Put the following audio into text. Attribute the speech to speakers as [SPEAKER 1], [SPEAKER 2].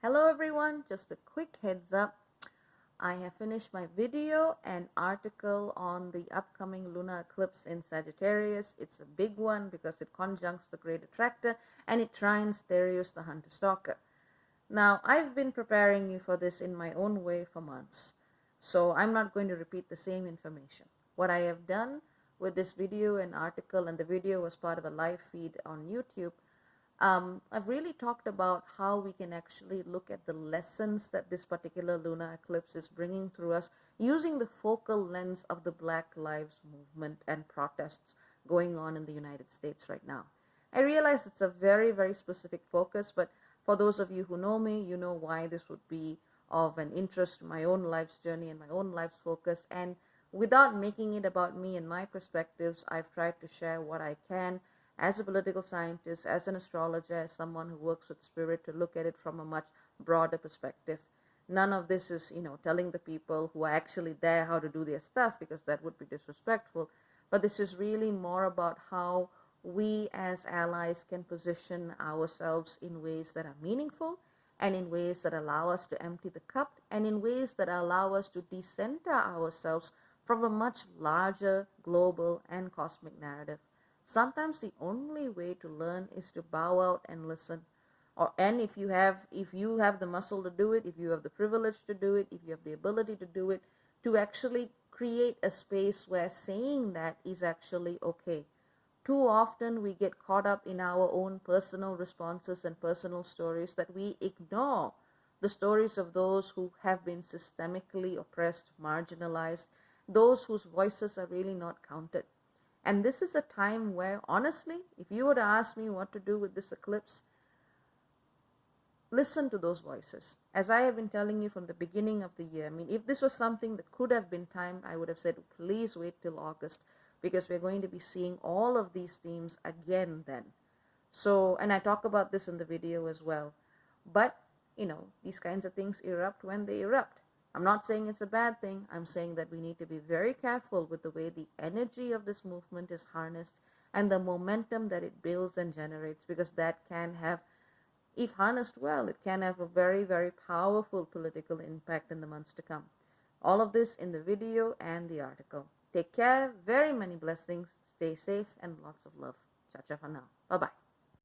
[SPEAKER 1] Hello everyone, just a quick heads up. I have finished my video and article on the upcoming lunar eclipse in Sagittarius. It's a big one because it conjuncts the great attractor and it trines Therius the hunter stalker. Now, I've been preparing you for this in my own way for months, so I'm not going to repeat the same information. What I have done with this video and article, and the video was part of a live feed on YouTube, I've really talked about how we can actually look at the lessons that this particular lunar eclipse is bringing through us using the focal lens of the Black Lives Movement and protests going on in the United States right now. I realize it's a very, very specific focus, but for those of you who know me, you know why this would be of an interest to my own life's journey and my own life's focus. And without making it about me and my perspectives, I've tried to share what I can as a political scientist, as an astrologer, as someone who works with spirit, to look at it from a much broader perspective. None of this is, telling the people who are actually there how to do their stuff, because that would be disrespectful. But this is really more about how we as allies can position ourselves in ways that are meaningful and in ways that allow us to empty the cup and in ways that allow us to decenter ourselves from a much larger global and cosmic narrative. Sometimes the only way to learn is to bow out and listen. And if you have the muscle to do it, if you have the privilege to do it, if you have the ability to do it, to actually create a space where saying that is actually okay. Too often we get caught up in our own personal responses and personal stories that we ignore the stories of those who have been systemically oppressed, marginalized, those whose voices are really not counted. And this is a time where, honestly, if you were to ask me what to do with this eclipse, listen to those voices. As I have been telling you from the beginning of the year, if this was something that could have been timed, I would have said, please wait till August, because we're going to be seeing all of these themes again then. So, and I talk about this in the video as well. But, these kinds of things erupt when they erupt. I'm not saying it's a bad thing. I'm saying that we need to be very careful with the way the energy of this movement is harnessed and the momentum that it builds and generates, because that can have, if harnessed well, it can have a very, very powerful political impact in the months to come. All of this in the video and the article. Take care. Very many blessings. Stay safe and lots of love. Ciao, ciao for now. Bye-bye.